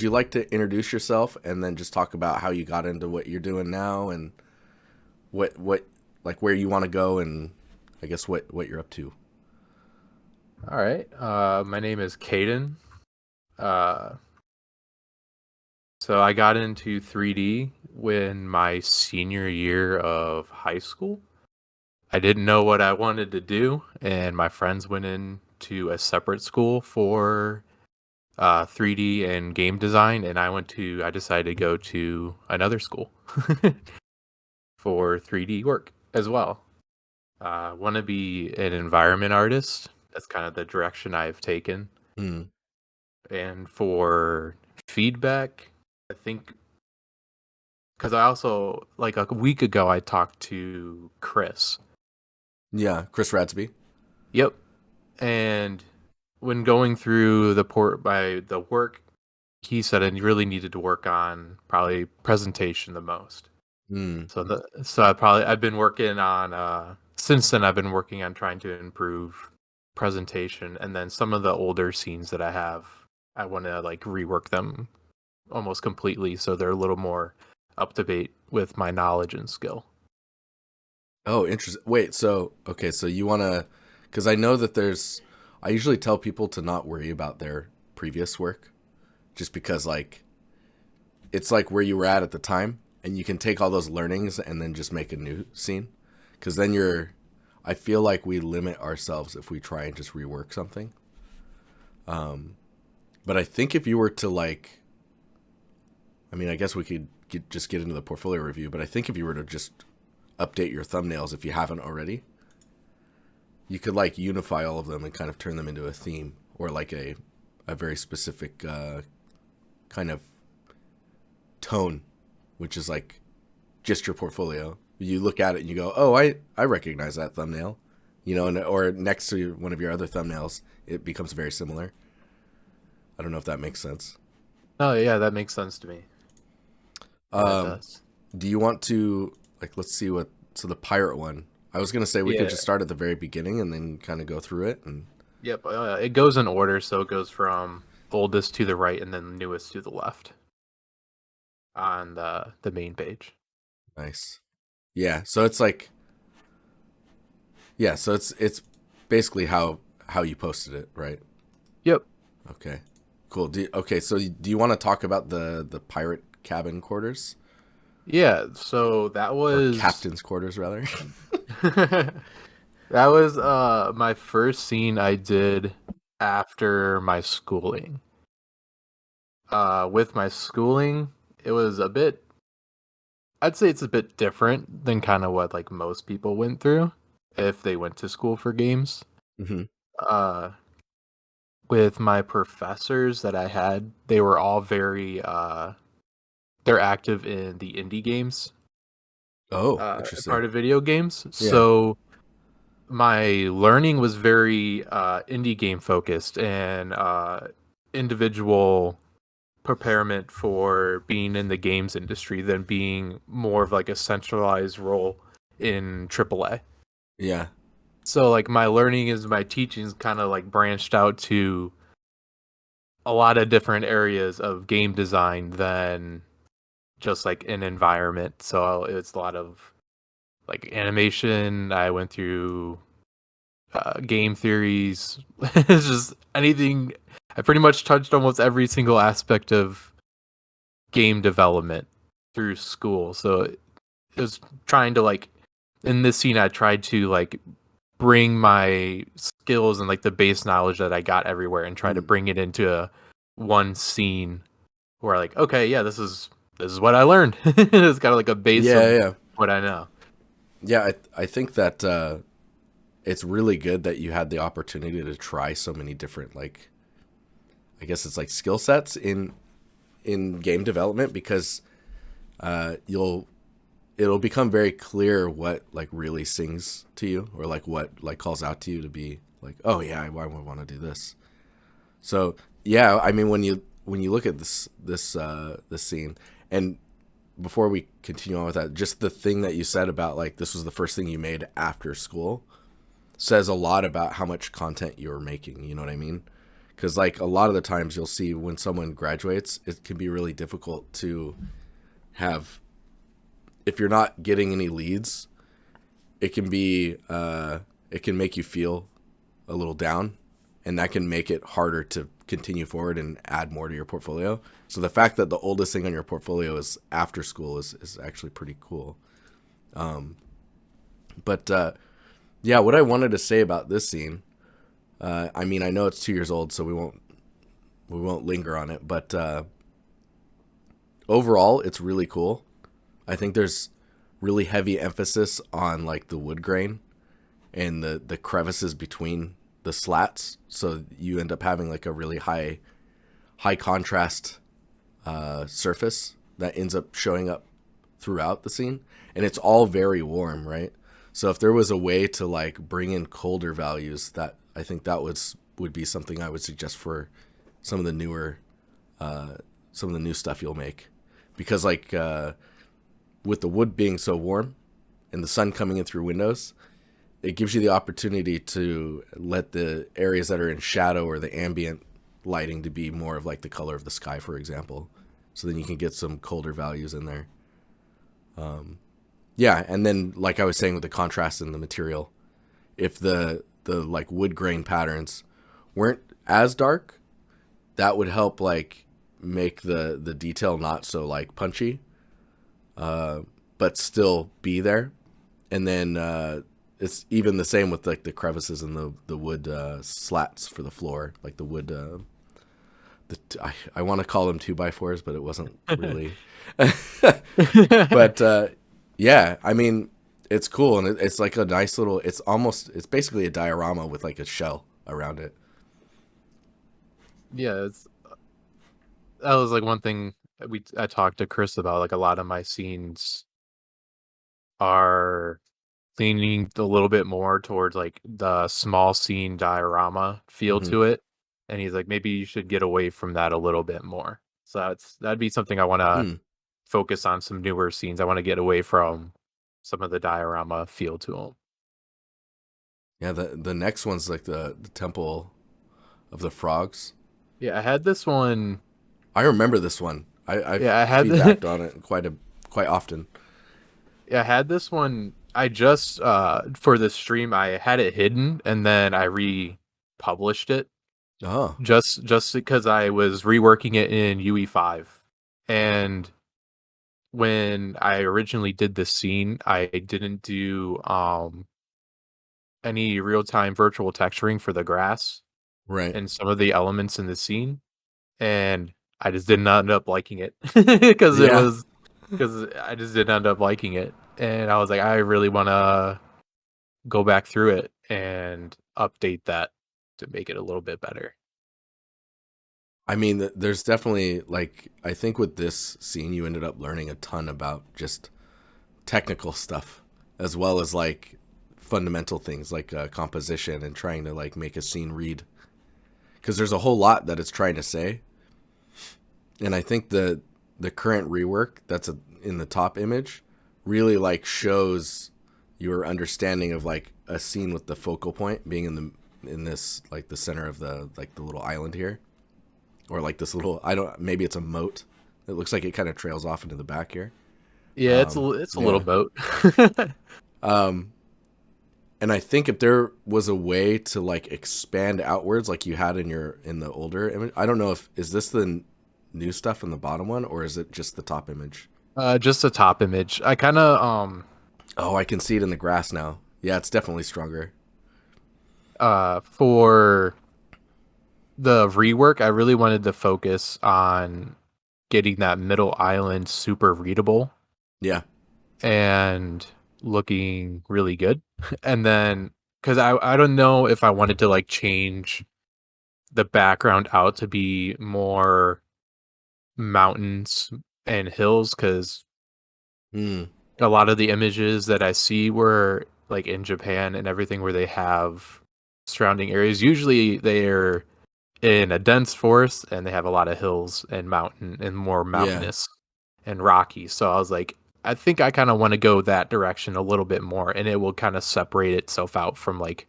you like to introduce yourself and then just talk about how you got into what you're doing now and what like where you want to go and I guess what you're up to? All right. My name is Keden. Uh, so I got into 3D when my senior year of high school. I didn't know what I wanted to do, and my friends went into a separate school for 3D and game design, and I decided to go to another school for 3D work as well. Want to be an environment artist. That's kind of the direction I've taken. Mm. And for feedback, I think because I also like a week ago I talked to Chris. Yeah, Chris Radsby. Yep. And when going through the work, he said I really needed to work on probably presentation the most. Mm. I've been working on since then I've been working on trying to improve presentation, and then some of the older scenes that I want to like rework them almost completely so they're a little more up to date with my knowledge and skill. Oh, interesting. Wait, so okay, so you want to cuz I know that I usually tell people to not worry about their previous work just because like it's like where you were at the time and you can take all those learnings and then just make a new scene cuz then I feel like we limit ourselves if we try and just rework something. But I think if you were to like I mean, I guess we could just get into the portfolio review, but I think if you were to just update your thumbnails if you haven't already, you could like unify all of them and kind of turn them into a theme or like a very specific kind of tone, which is like just your portfolio. You look at it and you go, "Oh, I recognize that thumbnail," or next to one of your other thumbnails, it becomes very similar. I don't know if that makes sense. Oh yeah, that makes sense to me. That Um, does. do you want to like let's see what so the pirate one? I was gonna say we could Yeah. just start at the very beginning and then kind of go through it and Yep. It goes in order, so it goes from oldest to the right and then newest to the left on the main page. nice. Yeah, so it's like so it's basically how you posted it, right? Yep. Okay. Cool. Okay, so do you want to talk about the pirate cabin quarters Yeah. So that or was captain's quarters rather? that was my first scene I did after my schooling. With my schooling, it was a bit I'd say it's a bit different than kind of what like most people went through if they went to school for games. Hmm. Uh with my professors that I had, they were all very they're active in the indie games, Oh, interesting. part of video games. Yeah. So my learning was very indie game focused and individual preparement for being in the games industry than being more of like a centralized role in AAA. Yeah. So like my teachings kind of like branched out to a lot of different areas of game design than just like an environment. So it's a lot of like animation. I went through game theories. It's just anything. I pretty much touched almost every single aspect of game development through school. So it was trying to like in this scene, I tried to like bring my skills and like the base knowledge that I got everywhere and try to Mm. bring it into one scene where like, okay, yeah, this is what I learned. It's kind of like a base Yeah, of yeah. what I know. Yeah, I think that it's really good that you had the opportunity to try so many different like I guess it's like skill sets in game development because you'll it'll become very clear what like really sings to you or like what like calls out to you to be like oh yeah I would want to do this. So yeah, I mean when you look at this scene and before we continue on with that, just the thing that you said about like this was the first thing you made after school says a lot about how much content you're making. You know what I mean? Because like a lot of the times you'll see when someone graduates, it can be really difficult to have, if you're not getting any leads, it can be it can make you feel a little down, and that can make it harder to continue forward and add more to your portfolio. So the fact that the oldest thing on your portfolio is after school is actually pretty cool. But yeah, what I wanted to say about this scene, I mean, I know it's 2 years old, so we won't linger on it, but overall, it's really cool. I think there's really heavy emphasis on like the wood grain and the crevices between the slats, so you end up having like a really high contrast surface that ends up showing up throughout the scene, and it's all very warm, right? So if there was a way to like bring in colder values, that I think that would be something I would suggest for some of the newer some of the new stuff you'll make, because like with the wood being so warm and the sun coming in through windows, it gives you the opportunity to let the areas that are in shadow or the ambient lighting to be more of like the color of the sky, for example. So then you can get some colder values in there. Yeah, and then like I was saying with the contrast in the material, if the like wood grain patterns weren't as dark, that would help like make the detail not so like punchy, but still be there. And then it's even the same with like the crevices and the wood slats for the floor, like the wood. I want to call them 2x4s, but it wasn't really. But yeah, I mean, it's cool, and it's like a nice little. It's basically a diorama with like a shell around it. Yeah, that was like one thing I talked to Chris about. Like a lot of my scenes are leaning a little bit more towards like the small scene diorama feel Hmm. to it, and he's like, maybe you should get away from that a little bit more. So that'd be something I want to Hmm. focus on, some newer scenes. I want to get away from some of the diorama feel to them. Yeah, the next one's like the Temple of the Frogs. Yeah, I had this one. I remember this one. I've Yeah, I had feedbacked on it quite often. yeah, I had this one. I just for the stream I had it hidden and then I republished it Oh, just because I was reworking it in UE5. And when I originally did this scene, I didn't do any real-time virtual texturing for the grass right. and some of the elements in the scene, and I just did not end up liking it because Yeah. I just didn't end up liking it, and I was like, I really want to go back through it and update that to make it a little bit better. I mean, there's definitely like I think with this scene you ended up learning a ton about just technical stuff as well as like fundamental things like composition and trying to like make a scene read, because there's a whole lot that it's trying to say. And I think the current rework that's in the top image really like shows your understanding of like a scene with the focal point being in this like the center of the like the little island here, or like this little, I don't, maybe it's a moat. It looks like it kind of trails off into the back here. Yeah, it's a little Yeah. boat. Um, and I think if there was a way to like expand outwards, like you had in the older image, I don't know if is this the new stuff in the bottom one or is it just the top image? Just a top image. I kind of Oh, I can see it in the grass now. Yeah, it's definitely stronger. for the rework, I really wanted to focus on getting that middle island super readable Yeah. and looking really good. And then, because I don't know if I wanted to like change the background out to be more mountains and hills, because Hmm. a lot of the images that I see were like in Japan and everything where they have surrounding areas. Usually they're in a dense forest and they have a lot of hills and mountain and more Yeah. mountainous and rocky. So I was like, I think I kind of want to go that direction a little bit more, and it will kind of separate itself out from like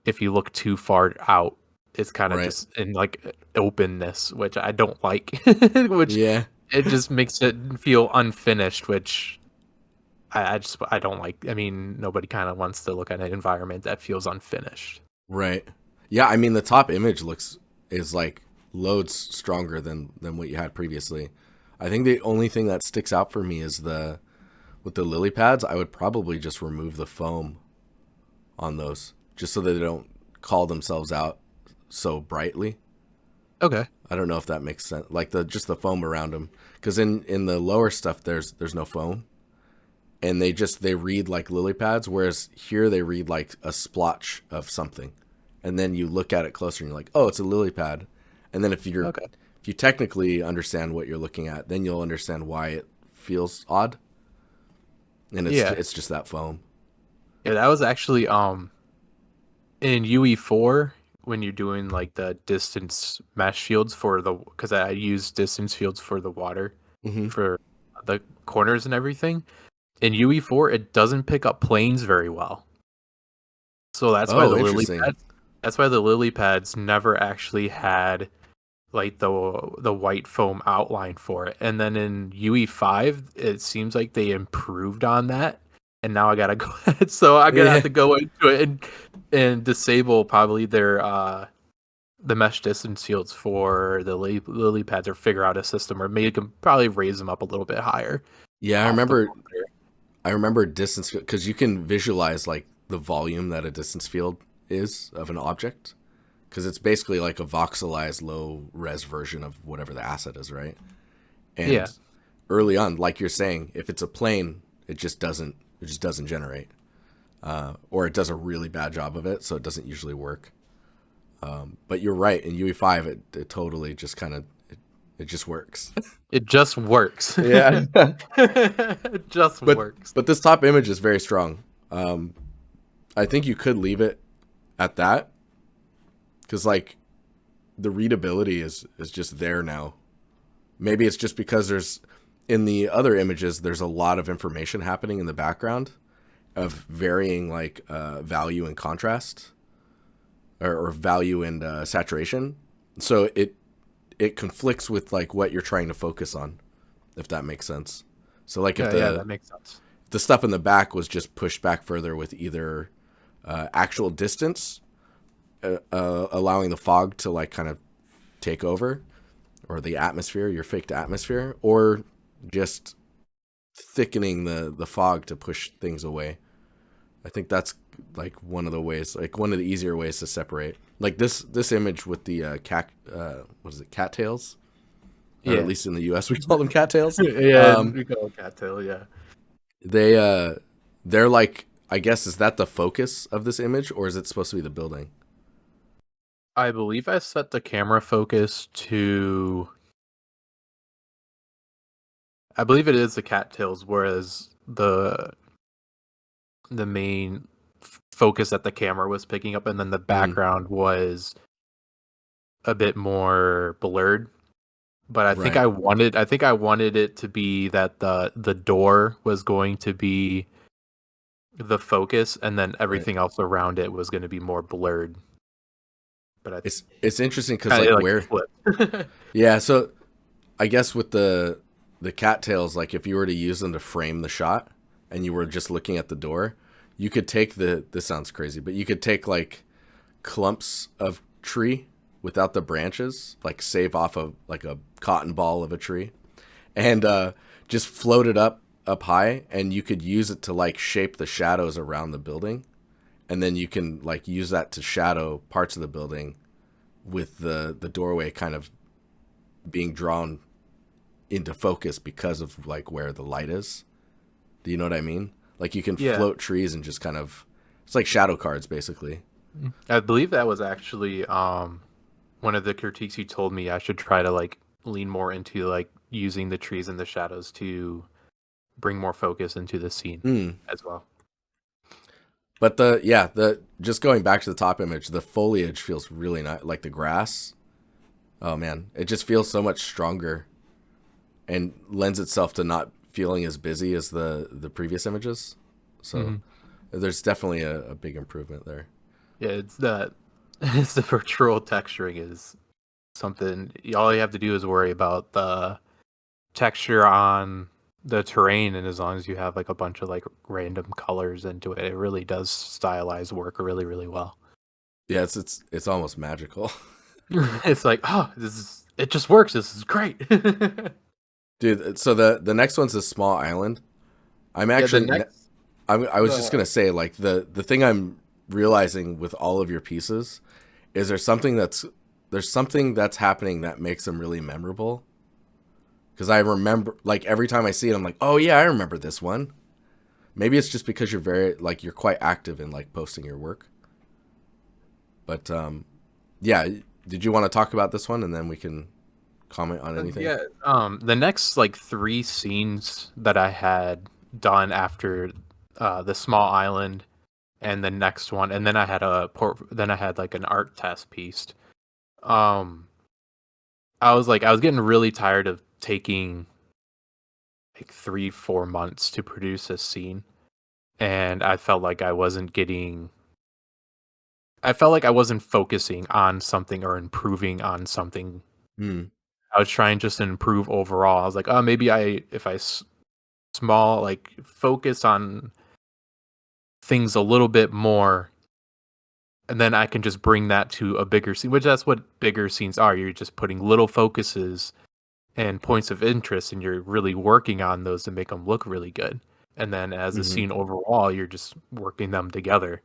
if you look too far out it's kind of Right. just in like openness, which I don't like, which Yeah. it just makes it feel unfinished, which I don't like. I mean, nobody kind of wants to look at an environment that feels unfinished. Right. Yeah, I mean the top image is like loads stronger than what you had previously. I think the only thing that sticks out for me is the with the lily pads, I would probably just remove the foam on those just so that they don't call themselves out so brightly. Okay. I don't know if that makes sense. Like the just the foam around them, because in the lower stuff there's no foam, and they read like lily pads, whereas here they read like a splotch of something, and then you look at it closer and you're like, oh, it's a lily pad, and then Okay. if you technically understand what you're looking at, then you'll understand why it feels odd, and Yeah. it's just that foam. Yeah, that was actually in UE4 when you're doing like the distance mesh fields for the because I use distance fields for the water Hmm. for the corners and everything. In UE4, it doesn't pick up planes very well. So Oh, interesting. that's why the lily pads never actually had like the white foam outline for it. And then in UE5, it seems like they improved on that. And now I gotta go so I'm gonna have Yeah. to go into it and disable probably their the mesh distance fields for the lily pads or figure out a system or maybe probably raise them up a little bit higher Yeah, I off the remember border. I remember distance because you can visualize like the volume that a distance field is of an object, because it's basically like a voxelized low res version of whatever the asset is, right? Yeah. And early on, like you're saying, if it's a plane, it just doesn't generate, or it does a really bad job of it, so it doesn't usually work. But you're right, in UE5, it totally just kind of it just works. It just works. Yeah. It just but works. but this top image is very strong. I think you could leave it at that, because like the readability is just there now. Maybe it's just because there's in the other images there's a lot of information happening in the background of varying like value and contrast, or value and saturation. So it conflicts with like what you're trying to focus on, if that makes sense. So like if Yeah, that makes sense. the stuff in the back was just pushed back further with either actual distance, allowing the fog to like kind of take over, or the atmosphere, your faked atmosphere, or just thickening the fog to push things away. I think that's like one of the ways, like one of the easier ways to separate. Like this image with the cat, what is it, cattails? Or at Yeah. least in the U.S. we call them cattails. Yeah, we go cattail, yeah. They they're like, I guess, is that the focus of this image, or is it supposed to be the building? I believe I set the camera focus to I believe it is the cattails, whereas the main focus that the camera was picking up and then the Mm, background was a bit more blurred. But right. I think I wanted it to be that the door was going to be the focus and then Right. everything else around it was going to be more blurred. But I It's interesting because kind of like like where, flip. yeah. So I guess with the cattails, like if you were to use them to frame the shot and you were just looking at the door, you could take this sounds crazy, but you could take like clumps of tree without the branches, like save off of like a cotton ball of a tree, and just float it up high, and you could use it to like shape the shadows around the building, and then you can like use that to shadow parts of the building with the doorway kind of being drawn into focus because of like where the light is. Do you know what I mean? Like you can Yeah. float trees and just kind of, it's like shadow cards basically. I believe that was actually one of the critiques you told me I should try to like lean more into like using the trees and the shadows to bring more focus into the scene Mm. as well. But the just going back to the top image, the foliage feels really nice, like the grass. Oh man, it just feels so much stronger and lends itself to not feeling as busy as the previous images. So Hmm. there's definitely a big improvement there. Yeah, it's that It's the virtual texturing is something. All you have to do is worry about the texture on the terrain, and as long as you have like a bunch of like random colors into it, it really does stylize work really, really well. Yeah, it's almost magical. It's like, oh, this is it just works. This is great. Dude, so the next one's a small island. I'm Yeah, the actually next I was just the gonna say, like, the thing I'm realizing with all of your pieces is there's something that's happening that makes them really memorable. Because I remember, like, every time I see it, I'm like, oh yeah, I remember this one. Maybe it's just because you're quite active in like posting your work. But yeah, did you want to talk about this one and then we can comment on anything? yeah, the next like three scenes that I had done after the small island and the next one, and then then I had like an art test piece. Um, I was getting really tired of taking like 3 4 months to produce a scene, and I felt like I wasn't focusing on something or improving on something. Hmm. I was trying just to improve overall. I was like, oh, maybe if small like focus on things a little bit more, and then I can just bring that to a bigger scene, which that's what bigger scenes are. You're just putting little focuses and points of interest, and you're really working on those to make them look really good. And then as a Hmm. scene overall, you're just working them together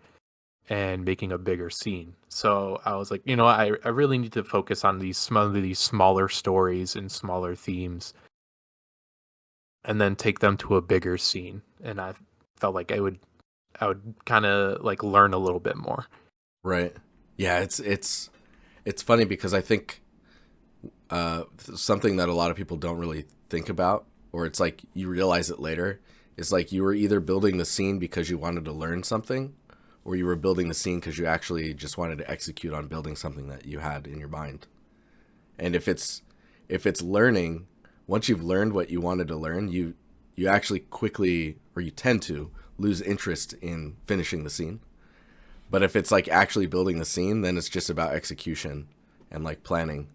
and making a bigger scene. So I was like, I really need to focus on these smaller stories and smaller themes, and then take them to a bigger scene. And I felt like I would kind of like learn a little bit more. Right. Yeah, it's funny because I think something that a lot of people don't really think about, or it's like you realize it later, is like you were either building the scene because you wanted to learn something, or you were building the scene because you actually just wanted to execute on building something that you had in your mind. And if it's learning, once you've learned what you wanted to learn, you actually quickly, or you tend to lose interest in finishing the scene. But if it's like actually building the scene, then it's just about execution and like planning.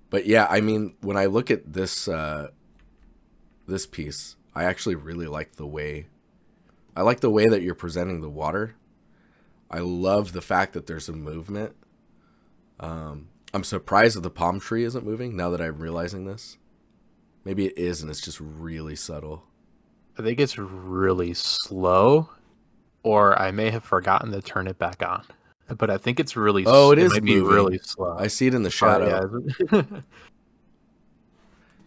But yeah, I mean, when I look at this piece, I actually really like the way that you're presenting the water. I love the fact that there's a movement. I'm surprised that the palm tree isn't moving now that I'm realizing this. Maybe it is, and it's just really subtle. I think it's really slow, or I may have forgotten to turn it back on. But I think Oh, it it is might be really moving. slow. I see it in the Oh yeah. shadow.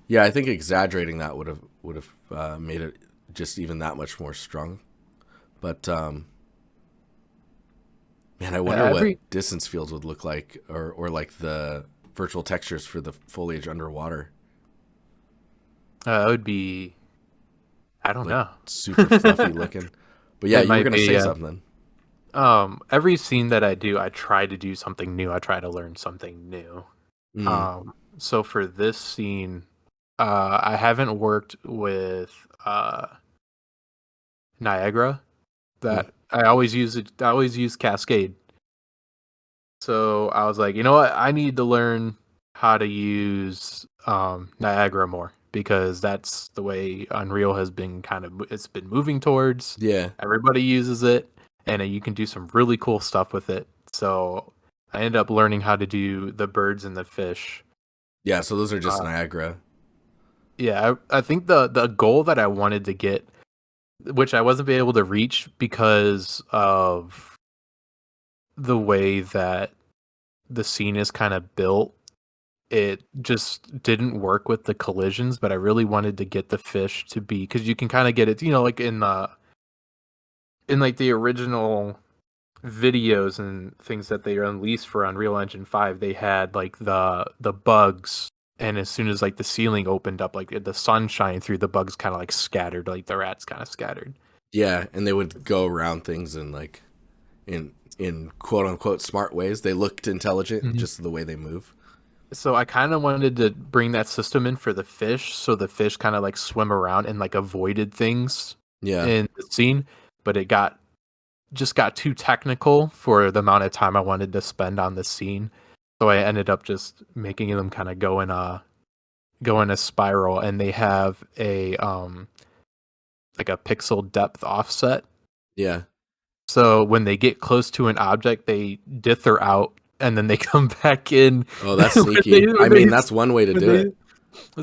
Yeah, I think exaggerating that would have made it just even that much more strong. But man, I wonder what Every distance fields would look like, or like the virtual textures for the foliage underwater, it would be, I don't like know. super fluffy looking. But yeah, It you were might gonna be, say yeah. something. Every scene that I do, I try to do something new. I try to learn something new. Mm, So for this scene, I haven't worked with Niagara. mm, That I always use it. I always use Cascade. So I was like, you know what? I need to learn how to use Niagara more, because that's the way Unreal has been it's been moving towards. yeah, Everybody uses it, and you can do some really cool stuff with it. So I ended up learning how to do the birds and the fish. yeah. So those are just Uh, Niagara. yeah, I think the goal that I wanted to get, which I wasn't able to reach because of the way that the scene is kind of built, it just didn't work with the collisions. But I really wanted to get the fish to be, because you can kind of get it, like in like the original videos and things that they released for Unreal Engine 5, they had like the bugs, and as soon as like the ceiling opened up, like the sun shined through, the bugs kind of like scattered, like the rats kind of scattered. Yeah, and they would go around things and like in quote unquote smart ways. They looked intelligent Mhm. just the way they move. So I kind of wanted to bring that system in for the fish, so the fish kind of like swim around and like avoided things Yeah. in the scene, but just got too technical for the amount of time I wanted to spend on the scene. So I ended up just making them kind of go in a spiral, and they have a like a pixel depth offset. Yeah. So when they get close to an object, they dither out and then they come back in. Oh, that's when they, sneaky. I when they, mean, that's one way to when do it.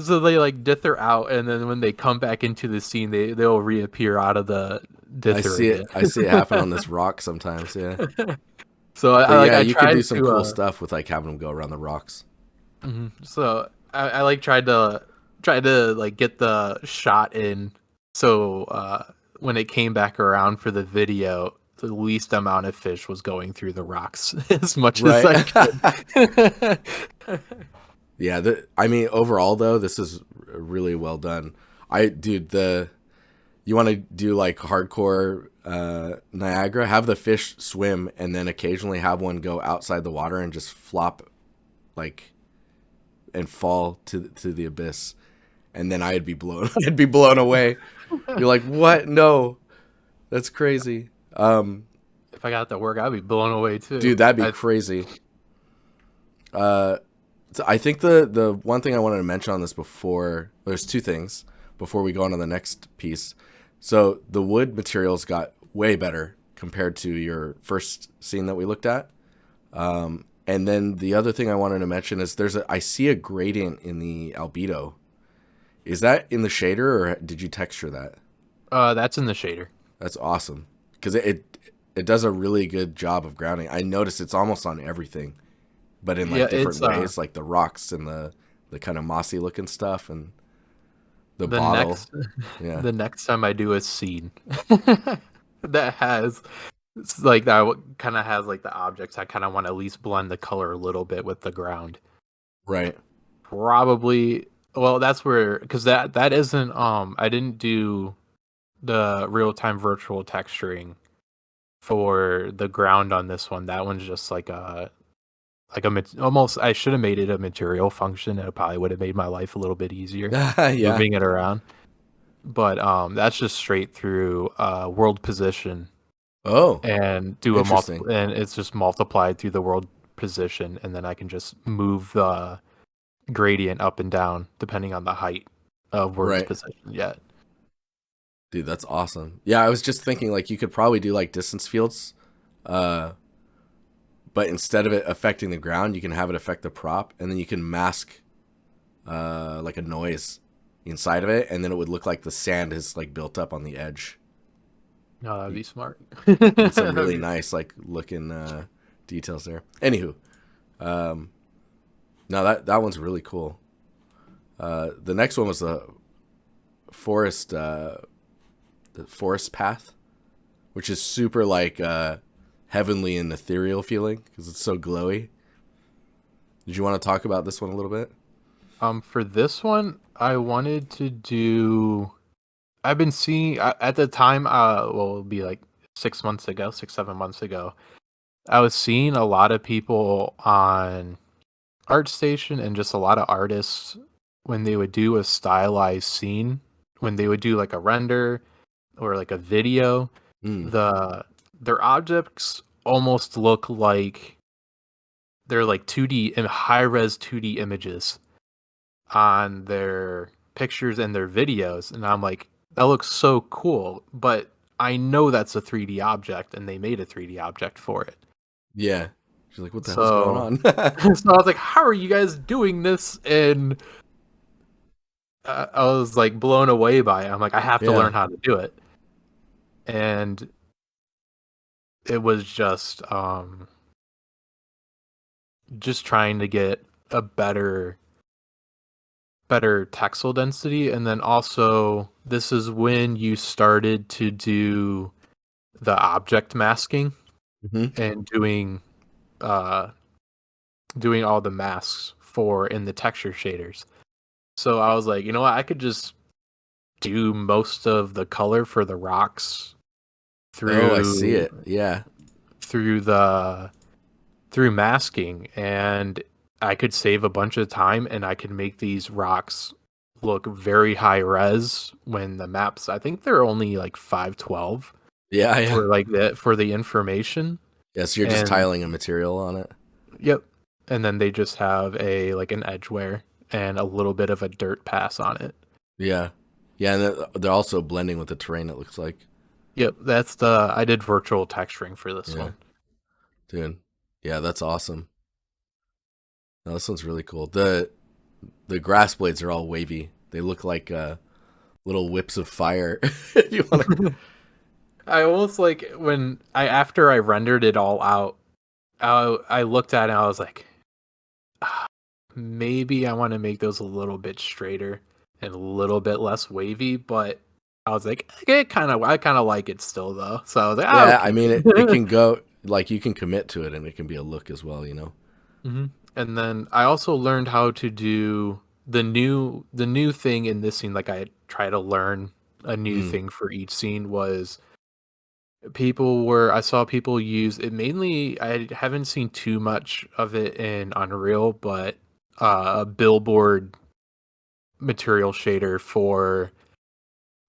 so they like dither out, and then when they come back into the scene, they'll reappear out of the I dither see it. again. I see it happen on this rock sometimes. Yeah. So But yeah, I you could do tried some to cool stuff with like having them go around the rocks. so I like tried to like get the shot in, so when it came back around for the video, the least amount of fish was going through the rocks as much as Right. I could. Yeah, I mean, overall though, this is really well done. Dude, you want to do like hardcore Niagara, have the fish swim, and then occasionally have one go outside the water and just flop, like, and fall to the abyss, and then I'd be blown, I'd be blown away. You're like, what? No, that's crazy. If I got to work, I'd be blown away too. Dude, that'd be crazy. So I think the one thing I wanted to mention on this before, there's two things before we go on to the next piece. So the wood materials got way better compared to your first scene that we looked at. And then the other thing I wanted to mention is I see a gradient in the albedo. Is that in the shader or did you texture that? That's in the shader. That's awesome because it does a really good job of grounding. I noticed it's almost on everything, but in like different ways, like the rocks and the kind of mossy looking stuff and the the bottle. next Yeah. the next time I do a scene that has it's like that kind of has like the objects, I kind of want to at least blend the color a little bit with the ground. Right. Probably, well, that's where, because that isn't I didn't do the real time virtual texturing for the ground on this one. That one's just like almost, I should have made it a material function. It probably would have made my life a little bit easier Yeah. moving it around. But that's just straight through world position Oh, and do interesting. and it's just multiplied through the world position, and then I can just move the gradient up and down depending on the height of world's Right. position. Yeah. Dude, that's awesome. Yeah, I was just thinking like you could probably do like distance fields, uh, but instead of it affecting the ground, you can have it affect the prop, and then you can mask like a noise inside of it, and then it would look like the sand is like built up on the edge. No, that'd be smart. Get some really nice like looking details there. Anywho, no, that one's really cool. The next one was forest the forest path, which is super like heavenly and ethereal feeling because it's so glowy. Did you want to talk about this one a little bit? For this one, I wanted to do. I've been seeing at the time. Well, it'll be like 6 months ago, 6, 7 months ago. I was seeing a lot of people on ArtStation and just a lot of artists when they would do a stylized scene, when they would do like a render or like a video, Mm. their objects almost look like they're like 2D and high res 2D images on their pictures and their videos, and I'm like, that looks so cool, but I know that's a 3D object and they made a 3D object for it. Yeah. She's like, what the hell's going So on? so I was like, how are you guys doing this? And I was like blown away by it. I'm like, I have to Yeah. learn how to do it. And it was just trying to get a better texel density, and then also this is when you started to do the object masking Mm-hmm. and uh doing all the masks for in the texture shaders. So I was like, you know what, I could just do most of the color for the rocks Oh, I see through it. Yeah. through the through masking, and I could save a bunch of time, and I could make these rocks look very high res when the maps, I think they're only like 512. Yeah, yeah. for the information. Yeah, so you're just And tiling a material on it. yep. And then they just have a like an edge wear and a little bit of a dirt pass on it. Yeah. Yeah, and they're also blending with the terrain, it looks like. Yep, I did virtual texturing for this Yeah. one. Dude. Yeah, that's awesome. No, this one's really cool. The grass blades are all wavy. They look like little whips of fire. If you want to. I almost like when I after I rendered it all out, I looked at it and I was like, "Ah, maybe I want to make those a little bit straighter and a little bit less wavy, but I was like, I kind of like it still though. So I was like, Yeah, I mean it okay. can go like you can commit to it and it can be a look as well, you know. hmm And then I also learned how to do the new thing in this scene. Like I try to learn a new Mm. thing for each scene was I saw people use it mainly. I haven't seen too much of it in Unreal, but a billboard material shader for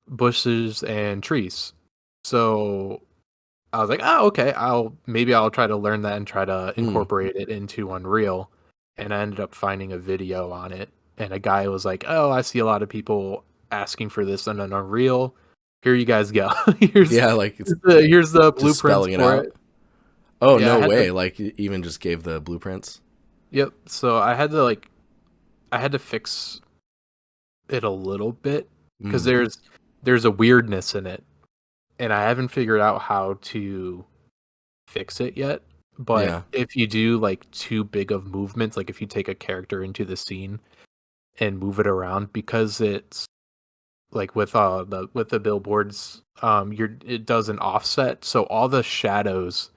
bushes and trees. So I was like, oh, okay, I'll try to learn that and try to Mm. incorporate it into Unreal. And I ended up finding a video on it, and a guy was like, "Oh, I see a lot of people asking for this on an Unreal. Here you guys go. Yeah, like it's Here's the just blueprints spelling it for out. it." Oh, Yeah, I no had to. way. Like even just gave the blueprints. Yep. So I had to fix it a little bit because Mm. there's a weirdness in it, and I haven't figured out how to fix it yet. But Yeah. if you do like too big of movements, like if you take a character into the scene and move it around, because it's like with the billboards, it does an offset, so all the shadows,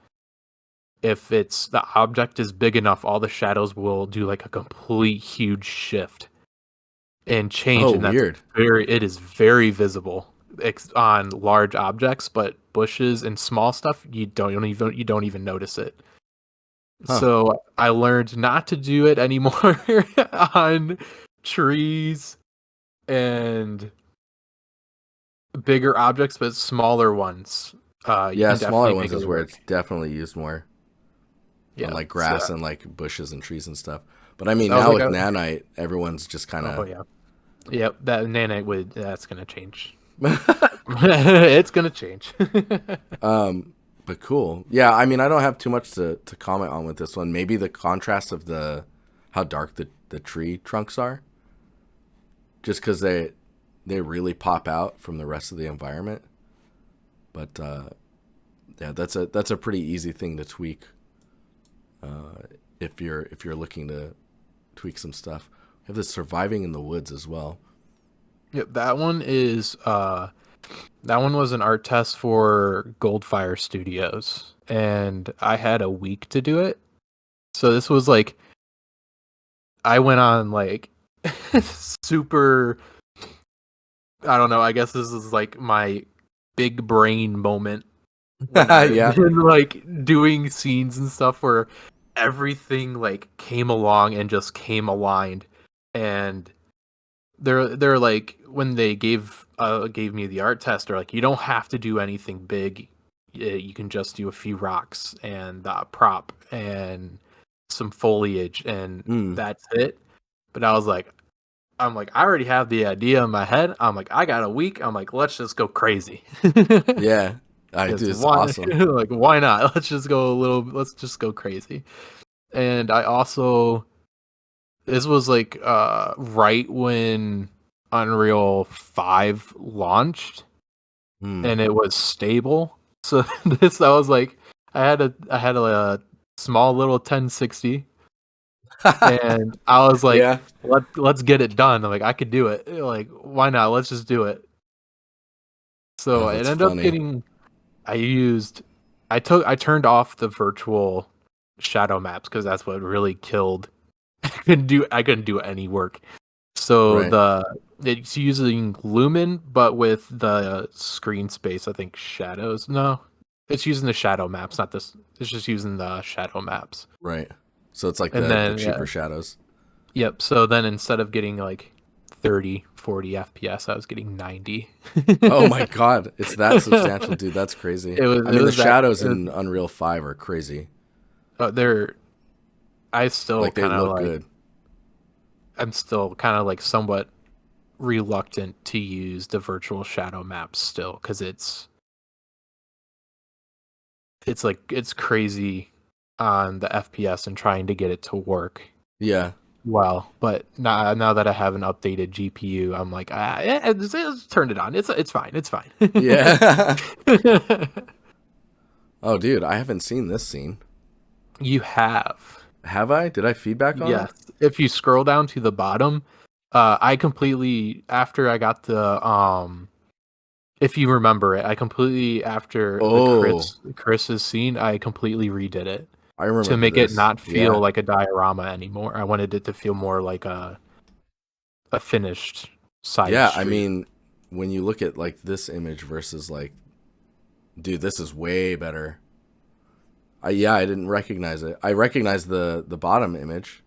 if it's the object is big enough, all the shadows will do like a complete huge shift and change, Oh, and weird. it is very visible on large objects, but bushes and small stuff you don't even notice it. Huh. So I learned not to do it anymore on trees and bigger objects, but smaller ones. You Yeah, can smaller definitely make ones is it where work. it's definitely used more on Yeah. like So, grass and like bushes and trees and stuff. But I mean, so I was now like, with nanite, everyone's just kind oh of. yeah, yep. That nanite would that's gonna change. It's gonna change. But cool. Yeah, I mean, I don't have too much to comment on with this one. Maybe the contrast of how dark the tree trunks are, just because they really pop out from the rest of the environment. But yeah, that's a pretty easy thing to tweak if you're looking to tweak some stuff. We have this surviving in the woods as well. Yep, that one was an art test for Goldfire Studios, and I had a week to do it. So this was like I went on like super. I don't know. I guess this is like my big brain moment when I Yeah. been like doing scenes and stuff where everything like came along and just came aligned, and they're like when they gave me the art test, they're like, you don't have to do anything big. You can just do a few rocks and prop and some foliage, and Mm, that's it. But I'm like, I already have the idea in my head. I'm like, I got a week. I'm like, let's just go crazy. yeah. I do. Because It's why, awesome. like, why not? Let's just go crazy. And I also, this was like right when Unreal 5 launched Mm. and it was stable. So I was like, I had a small little 1060 and I was like, Yeah. let's get it done. I'm like, I could do it. Like, why not? Let's just do it. So Oh, it that's ended up funny. getting. I used. I turned off the virtual shadow maps because that's what really killed. I couldn't do any work. So Right. it's using Lumen, but with the screen space. I think shadows. No, it's using the shadow maps, not this. It's just using the shadow maps. Right. So it's like And the then cheaper yeah, shadows. yep. So then instead of getting like 30, 40 FPS. I was getting 90. Oh my god, it's that substantial, dude. That's crazy. I It mean, the was that. shadows in Unreal 5 are crazy. They're. I still Like they kind of look like. good. I'm still kind of like somewhat reluctant to use the virtual shadow maps still because it's like it's crazy on the FPS and trying to get it to work Yeah. well. But now that I have an updated GPU, I'm like, it's turned it on. It's fine. It's fine. Yeah. Oh, dude, I haven't seen this scene. You have. Have I? Did I feedback on it? Yes. If you scroll down to the bottom, I completely after I got the if you remember it, I completely after the Oh, Chris's scene, I completely redid it I to remember make it this. not feel Yeah. like a diorama anymore. I wanted it to feel more like a finished side Yeah, I street. mean, when you look at like this image versus like, dude, this is way better. Yeah, I didn't recognize it. I recognized the bottom image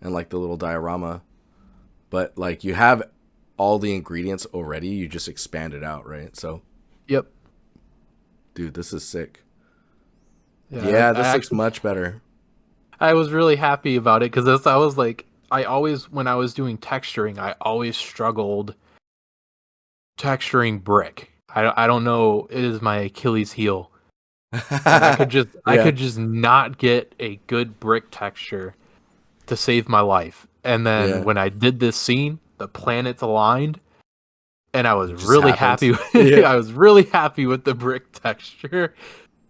and like the little diorama, but like you have all the ingredients already. You just expand it out, right? So, Yep. dude, this is sick. Yeah, Yeah, I this looks actually much better. I was really happy about it because I was like I always when I was doing texturing, I always struggled texturing brick. I don't know, it is my Achilles heel. And I Yeah, could just not get a good brick texture to save my life. And then yeah. when I did this scene, the planets aligned and I was It just really happens. happy Yeah, I was really happy with the brick texture.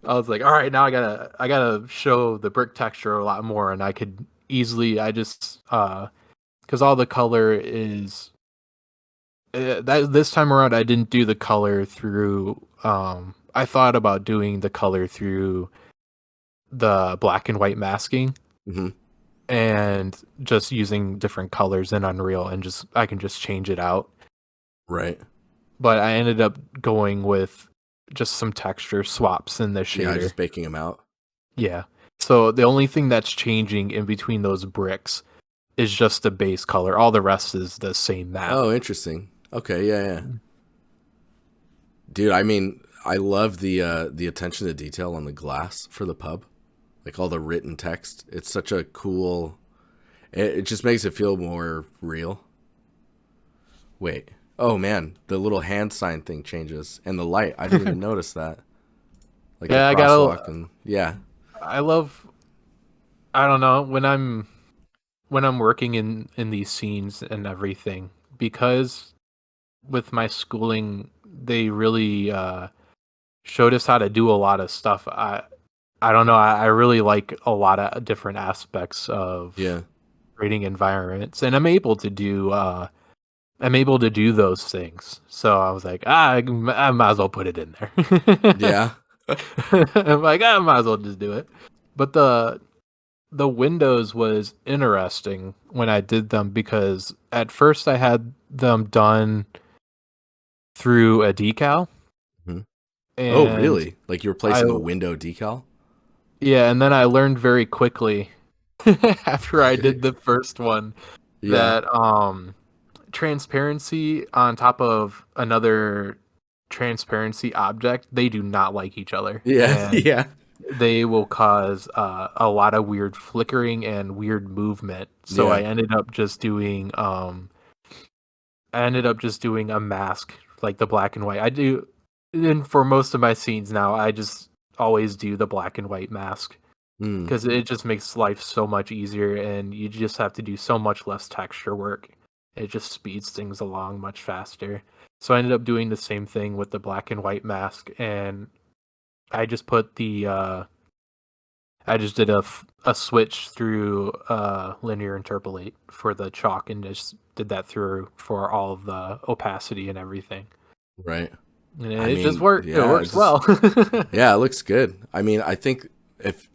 I was like, all right, now I gotta show the brick texture a lot more, and I could easily I just because all the color is that this time around I didn't do the color through I thought about doing the color through the black and white masking hmm, and just using different colors in Unreal and just I can just change it out. right. But I ended up going with just some texture swaps in the Yeah, shader. just baking them out. Yeah. So the only thing that's changing in between those bricks is just the base color. All the rest is the same map. Oh, interesting. Okay, yeah, yeah. Dude, I mean, I love the attention to detail on the glass for the pub. Like all the written text. It's such a cool it just makes it feel more real. Wait. Oh man, the little hand sign thing changes and the light. I didn't even notice that. Like the Yeah, crosswalk and yeah. I love I don't know when I'm working in these scenes and everything because with my schooling they really showed us how to do a lot of stuff. I don't know. I really like a lot of different aspects of Yeah. creating environments, and I'm able to do those things. So I was like, I might as well put it in there. Yeah. I'm like, I might as well just do it. But the windows was interesting when I did them because at first I had them done through a decal, Hmm. Oh, and really? Like you're I replacing a window decal? yeah, and then I learned very quickly after I did the first one Yeah. that transparency on top of another transparency object, they do not like each other. Yeah. And Yeah. they will cause a lot of weird flickering and weird movement. So Yeah. I ended up just doing a mask like the black and white. I do and for most of my scenes now, I just always do the black and white mask Hmm. because it just makes life so much easier and you just have to do so much less texture work. It just speeds things along much faster. So I ended up doing the same thing with the black and white mask and I just put I just did a switch through linear interpolate for the chalk and just did that through for all of the opacity and everything. Right. And I it just mean, worked. It yeah, it works just well. yeah, it looks good. I mean, I think if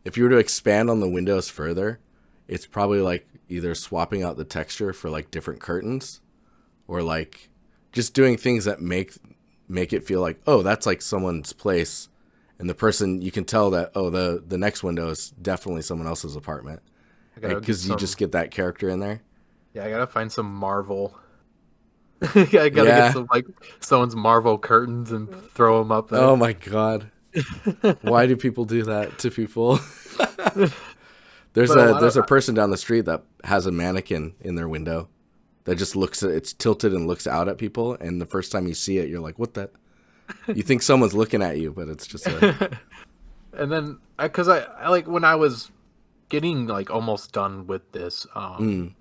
if you were to expand on the windows further, it's probably like either swapping out the texture for like different curtains or like just doing things that make it feel like, oh, that's like someone's place and the person you can tell that oh, the next window is definitely someone else's apartment. I Like gotta get cuz you just some get that character in there. Yeah, I gotta find some Marvel. I gotta get Yeah. some like someone's Marvel curtains and throw them up Oh there. my god. Why do people do that to people? But a lot of there's a person down the street that has a mannequin in their window that just looks at it's tilted and looks out at people, and the first time you see it you're like, what the, you think someone's looking at you, but it's just a and then because I like when I was getting like almost done with this mm,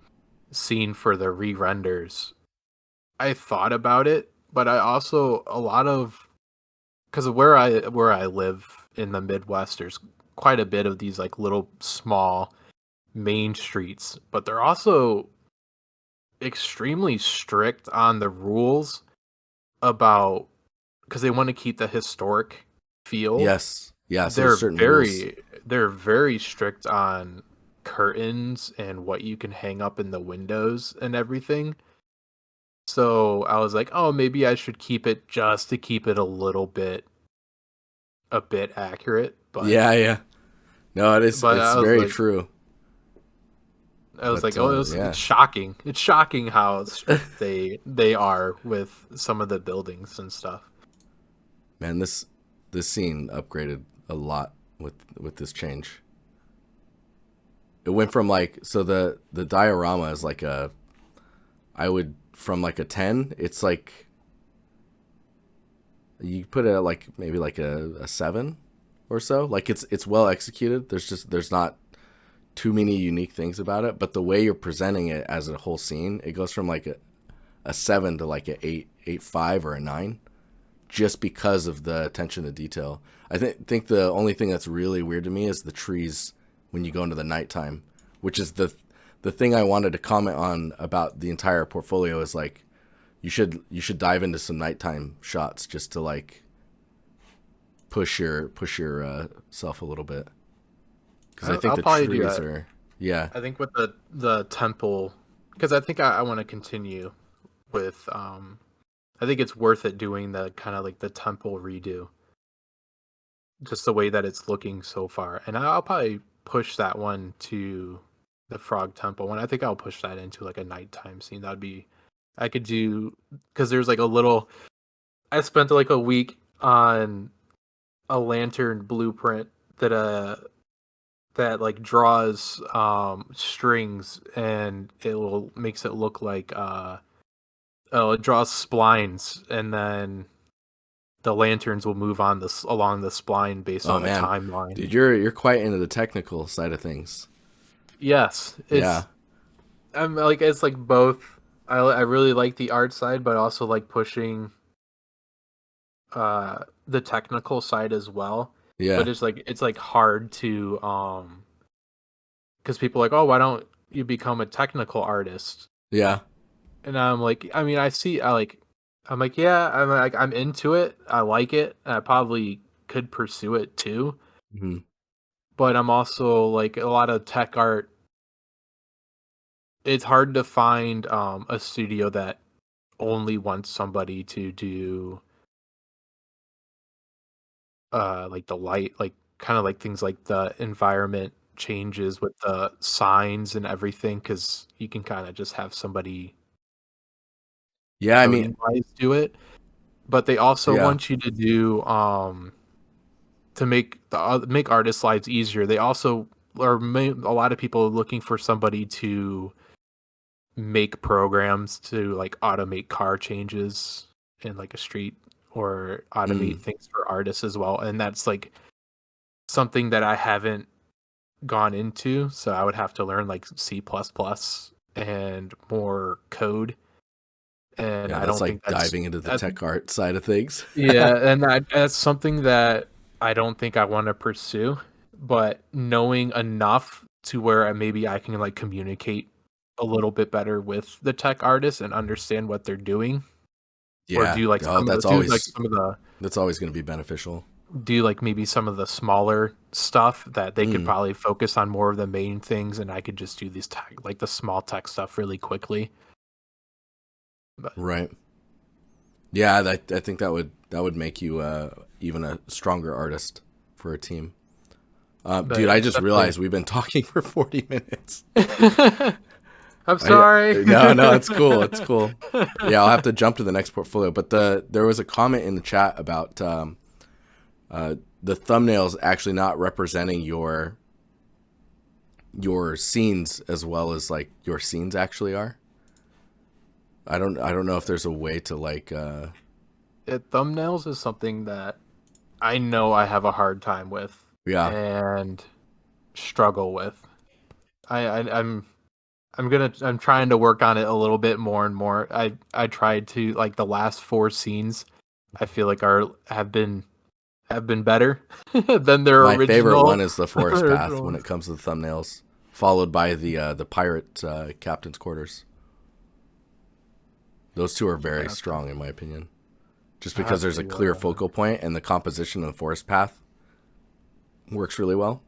scene for the re-renders, I thought about it, but I also a lot of because where I live in the Midwest, there's quite a bit of these like little small main streets, but they're also extremely strict on the rules about because they want to keep the historic feel. yes, yeah, so there's They're certain rules. very they're very strict on curtains and what you can hang up in the windows and everything. So I was like, oh, maybe I should keep it just to keep it a bit accurate. Yeah, yeah. No, But it's very true. I was But like, oh, it's yeah. shocking. It's shocking how strict they are with some of the buildings and stuff. Man, this scene upgraded a lot with this change. It went from like, so the diorama is like a, I would, from like a 10, it's like you put it at like maybe like a 7 or so. Like it's well executed. There's not too many unique things about it, but the way you're presenting it as a whole scene, it goes from like a 7 to like a 8.5 or a 9, just because of the attention to detail. I think the only thing that's really weird to me is the trees when you go into the nighttime, which is the thing I wanted to comment on about the entire portfolio is like you should dive into some nighttime shots just to like push your self a little bit, because I think I'll the probably do trees that. are, yeah, I think with the temple, because I think I want to continue with I think it's worth it doing the kind of like the temple redo, just the way that it's looking so far. And I'll probably push that one to the Frog Temple one. I think I'll push that into like a nighttime scene. That'd be I could do because there's like a little. I spent like a week on a lantern blueprint that that like draws strings and it will makes it look like oh, it draws splines and then the lanterns will move on this along the spline based oh on a man, timeline. dude, you're quite into the technical side of things. Yes, Yeah, I'm like it's like both. I really like the art side, but also like pushing the technical side as well. yeah, But it's like hard to because people are like, oh, why don't you become a technical artist? yeah, And I'm like, I mean, I'm like, yeah, I'm into it. I like it. I probably could pursue it too. hmm, But I'm also like a lot of tech art. It's hard to find a studio that only wants somebody to do like the light, like kind of like things like the environment changes with the signs and everything, because you can kind of just have somebody yeah. I mean, coding wise do it. But they also yeah, want you to do to make make artists' lives easier. They also a lot of people are looking for somebody to make programs to like automate car changes in like a street or automate mm, things for artists as well. And that's like something that I haven't gone into, so I would have to learn like C++ and more code. And yeah. I That's don't think like diving into the that's tech art side of things. yeah, and that's something that I don't think I want to pursue. But knowing enough to where maybe I can like communicate a little bit better with the tech artists and understand what they're doing, or Yeah. Oh, some of the that's always going to be beneficial. do like maybe some of the smaller stuff that they could Mm, probably focus on more of the main things, and I could just do these tech like the small tech stuff really quickly. But right. Yeah, I think that would make you even a stronger artist for a team. but Dude, yeah, I it's just definitely realized we've been talking for 40 minutes. I'm I sorry. no, it's cool. It's cool. Yeah, I'll have to jump to the next portfolio. But there was a comment in the chat about the thumbnails actually not representing your scenes as well as like your scenes actually are. I don't know if there's a way to like Thumbnails is something that I know I have a hard time with yeah. and struggle with. I'm trying to work on it a little bit more and more. I tried to like the last four scenes. I feel like are have been better than their My favorite one original is the forest path original when it ones. comes to the thumbnails, followed by the pirate captain's quarters. Those two are I very have to strong in my opinion. Just I because have there's a to clear focal point and the composition of the forest path works really well.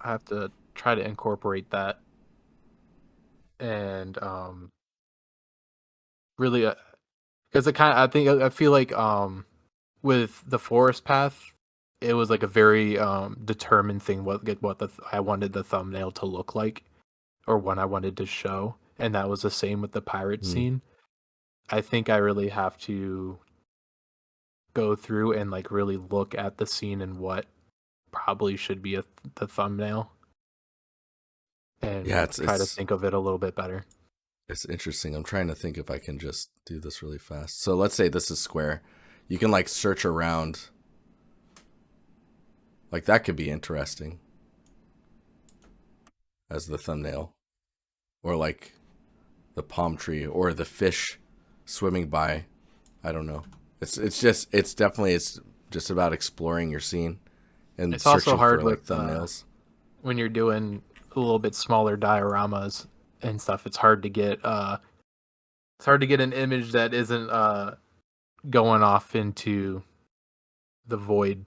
I have to try to incorporate that and really because I feel like with the forest path it was like a very determined thing what I wanted the thumbnail to look like or what I wanted to show, and that was the same with the pirate Mm. scene. I think I really have to go through and like really look at the scene and what probably should be the thumbnail Yeah, and it's try to it's think of it a little bit better. it's interesting. I'm trying to think if I can just do this really fast. So let's say this is square. You can like search around. Like that could be interesting as the thumbnail, or like the palm tree or the fish swimming by. I don't know. It's just about exploring your scene and It's also searching hard for like with thumbnails. when you're doing a little bit smaller dioramas and stuff. It's hard to get an image that isn't going off into the void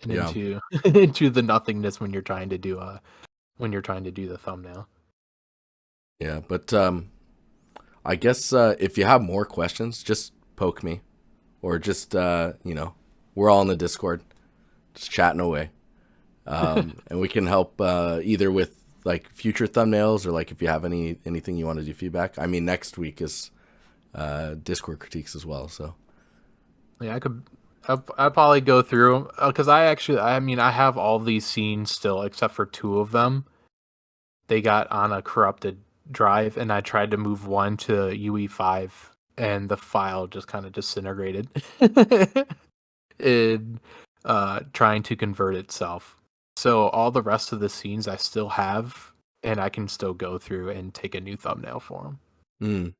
and Yeah, into into the nothingness when you're trying to do the thumbnail. yeah. But I guess if you have more questions, just poke me, or just we're all in the Discord, just chatting away, and we can help either with like future thumbnails or like if you have anything you want to do feedback. I mean, next week is Discord critiques as well. So Yeah, I'll probably go through because I mean I have all these scenes still except for two of them. They got on a corrupted drive, and I tried to move one to UE5, and the file just kind of disintegrated in trying to convert itself. So all the rest of the scenes I still have, and I can still go through and take a new thumbnail for them. mm,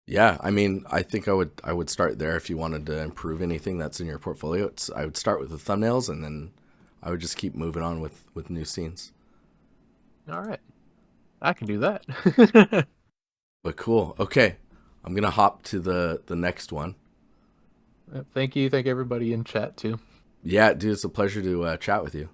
yeah, I mean, I think I would start there if you wanted to improve anything that's in your portfolio. I would start with the thumbnails and then I would just keep moving on with new scenes. All right, I can do that. But cool. Okay, I'm gonna hop to the next one. Thank you, thank everybody in chat too. Yeah, dude, it's a pleasure to chat with you.